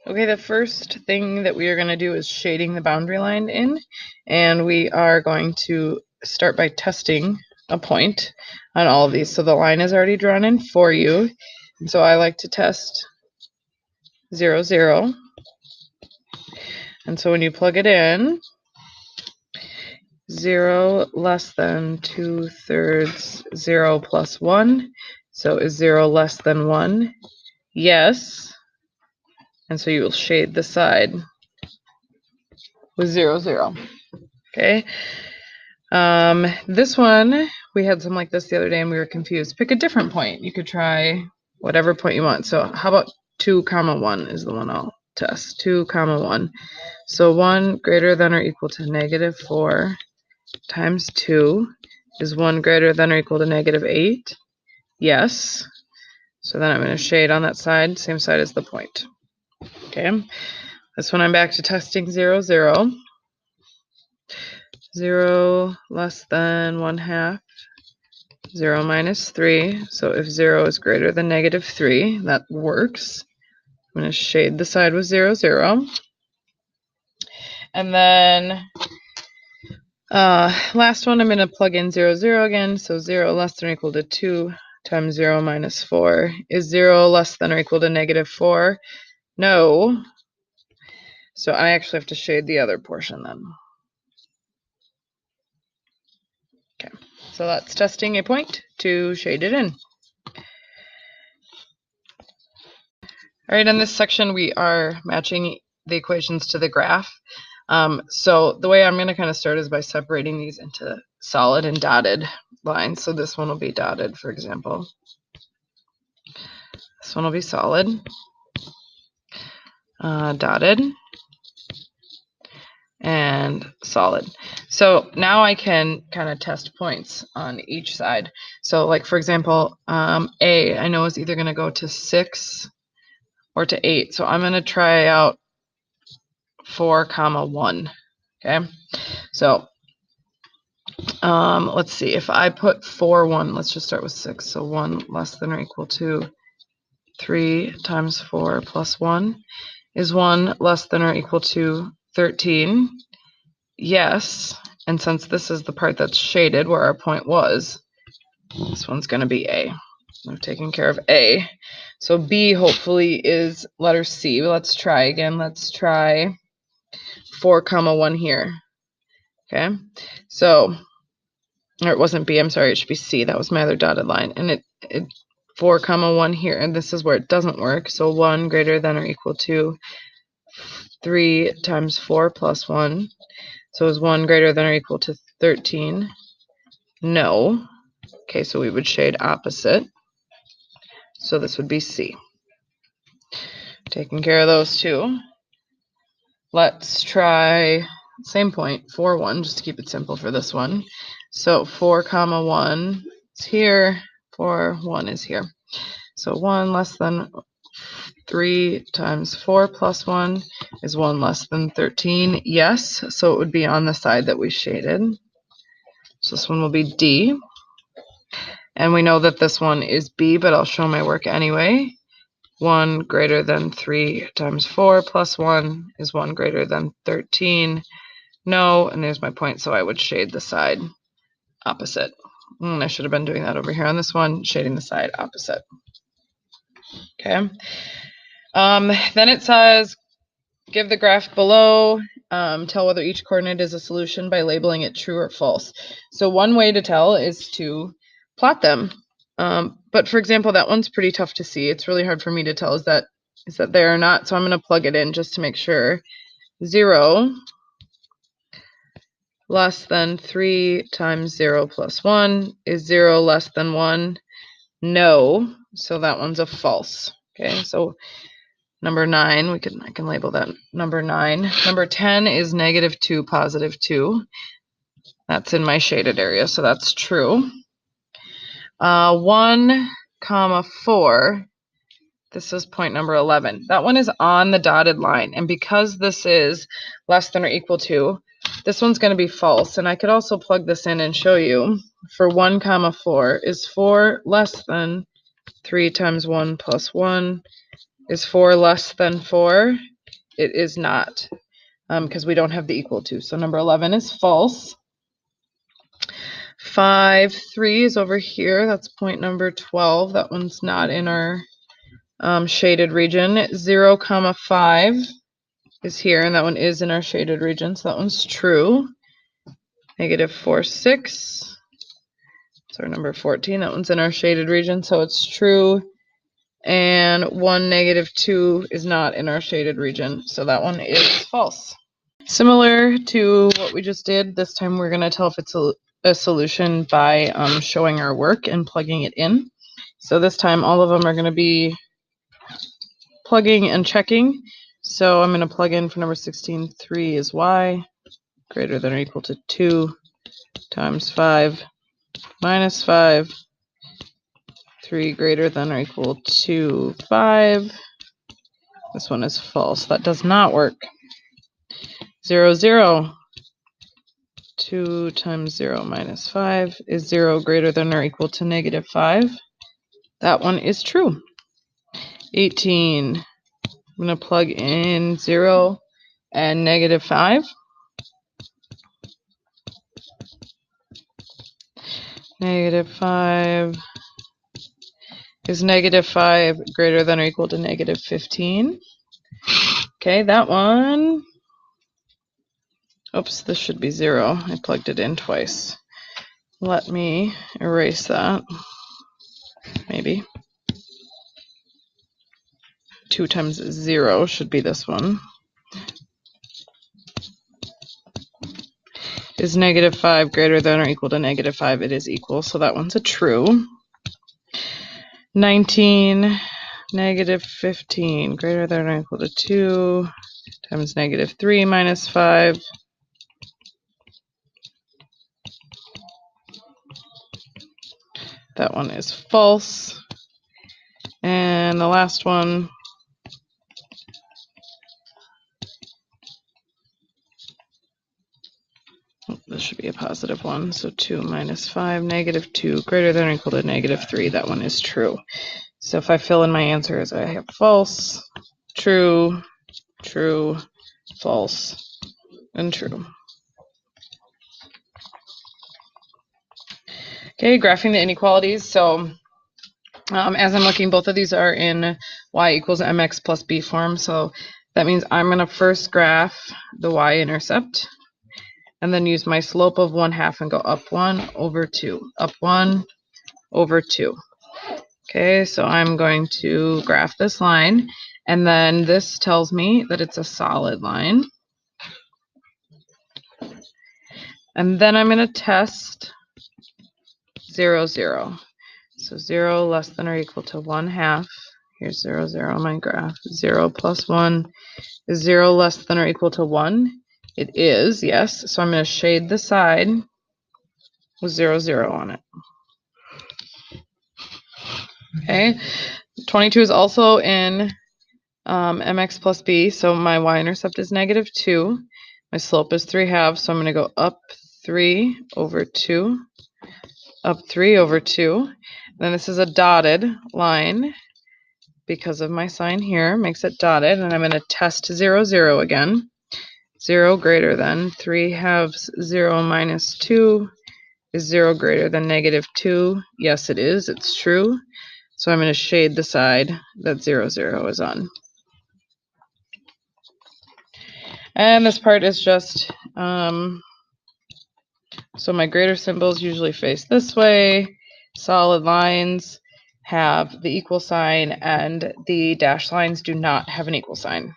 Okay, the first thing that we are going to do is shading the boundary line in, and we are going to start by testing a point on all of these. So the line is already drawn in for you, and so I like to test 0, 0. And so when you plug it in, 0 less than 2/3 0 plus 1. So is 0 less than 1? Yes. And so you will shade the side with 0, 0. Okay. This one, we had some like this the other day and we were confused. Pick a different point. You could try whatever point you want. So how about 2, 1 is the one I'll test. 2, 1. So 1 greater than or equal to -4 times 2 is 1 greater than or equal to -8. Yes. So then I'm going to shade on that side, same side as the point. Okay. This one I'm back to testing 0, 0. 0 less than 1/2. 0 minus 3. So if 0 is greater than -3, that works. I'm going to shade the side with 0, 0. And then last one, I'm going to plug in 0, 0 again. So 0 less than or equal to 2 times 0 minus 4. Is 0 less than or equal to -4? No. So I actually have to shade the other portion then. Okay, so that's testing a point to shade it in. All right, in this section, we are matching the equations to the graph. So the way I'm going to kind of start is by separating these into solid and dotted lines. So this one will be dotted, for example. This one will be solid, dotted, and solid. So now I can kind of test points on each side. So like, for example, A, I know is either going to go to 6 or to 8. So I'm going to try out 4, 1. Okay, so let's see. If I put 4, 1, let's just start with 6. So 1 less than or equal to 3 times 4 plus 1. Is 1 less than or equal to 13? Yes. And since this is the part that's shaded where our point was, this one's going to be A. I've taken care of A. So B hopefully is letter C. Let's try again. Let's try 4, 1 here. Okay. So, or it wasn't B, I'm sorry, it should be C. That was my other dotted line. And it 4, 1 here, and this is where it doesn't work. So 1 greater than or equal to 3 times 4 plus 1. So is 1 greater than or equal to 13? No. Okay, so we would shade opposite. So this would be C. Taking care of those two. Let's try same point, 4, 1, just to keep it simple for this one. So 4, 1 is here, 4, 1 is here. So 1 less than 3 times 4 plus 1 is 1 less than 13. Yes, so it would be on the side that we shaded. So this one will be D. And we know that this one is B, but I'll show my work anyway. 1 greater than 3 times 4 plus 1 is 1 greater than 13. No, and there's my point, so I would shade the side opposite. I should have been doing that over here on this one, shading the side opposite. Okay. Then it says, give the graph below, tell whether each coordinate is a solution by labeling it true or false. So one way to tell is to plot them. But for example, that one's pretty tough to see. It's really hard for me to tell is that they or not. So I'm going to plug it in just to make sure. 0 less than 3 times 0 plus 1. Is 0 less than 1? No. So that one's a false. Okay, so number 9, I can label that number 9. Number 10 is -2, +2. That's in my shaded area, so that's true. 1, 4. This is point number 11. That one is on the dotted line, and because this is less than or equal to, this one's going to be false. And I could also plug this in and show you. For 1, 4, is 4 less than 3 times 1 plus 1? Is 4 less than 4? It is not, because we don't have the equal to. So number 11 is false. 5, 3 is over here. That's point number 12. That one's not in our shaded region. 0, 5 is here, and that one is in our shaded region, so that one's true. -4, 6. So number 14, that one's in our shaded region, so it's true. And 1, -2 is not in our shaded region, so that one is false. Similar to what we just did, this time we're going to tell if it's a solution by showing our work and plugging it in. So this time all of them are going to be plugging and checking. So I'm going to plug in for number 16, 3 is y, greater than or equal to 2 times 5 minus 5, 3 greater than or equal to 5. This one is false. That does not work. 0, 0. 2 times 0 minus 5 is 0 greater than or equal to -5. That one is true. 18. I'm going to plug in 0 and -5. -5 is -5 greater than or equal to -15. Okay, that one. Oops, this should be 0. I plugged it in twice. Let me erase that. Maybe. 2 times 0 should be this one. Is -5 greater than or equal to -5? It is equal, so that one's a true. 19, -15 greater than or equal to 2 times -3 minus 5. That one is false. And the last one, this should be a positive one. So 2 minus 5, -2 greater than or equal to -3. That one is true. So if I fill in my answers, I have false, true, true, false, and true. Okay, graphing the inequalities. So as I'm looking, both of these are in y equals mx plus b form. So that means I'm going to first graph the y-intercept and then use my slope of 1/2 and go up 1 over 2, up 1 over 2. Okay, so I'm going to graph this line, and then this tells me that it's a solid line. And then I'm going to test 0, 0. So 0 less than or equal to 1/2. Here's 0, 0 on my graph. 0 plus 1 is 0 less than or equal to 1. It is, yes. So I'm going to shade the side with 0, 0 on it. Okay. 22 is also in mx plus b. So my y-intercept is -2. My slope is 3/2. So I'm going to go up 3 over 2. Up 3 over 2. Then this is a dotted line because of my sign here, makes it dotted, and I'm going to test 0, 0 again. 0 greater than 3/2 0 minus 2 is 0 greater than -2. Yes, it is. It's true. So I'm going to shade the side that 0, 0 is on. And this part is just so my greater symbols usually face this way. Solid lines have the equal sign, and the dashed lines do not have an equal sign.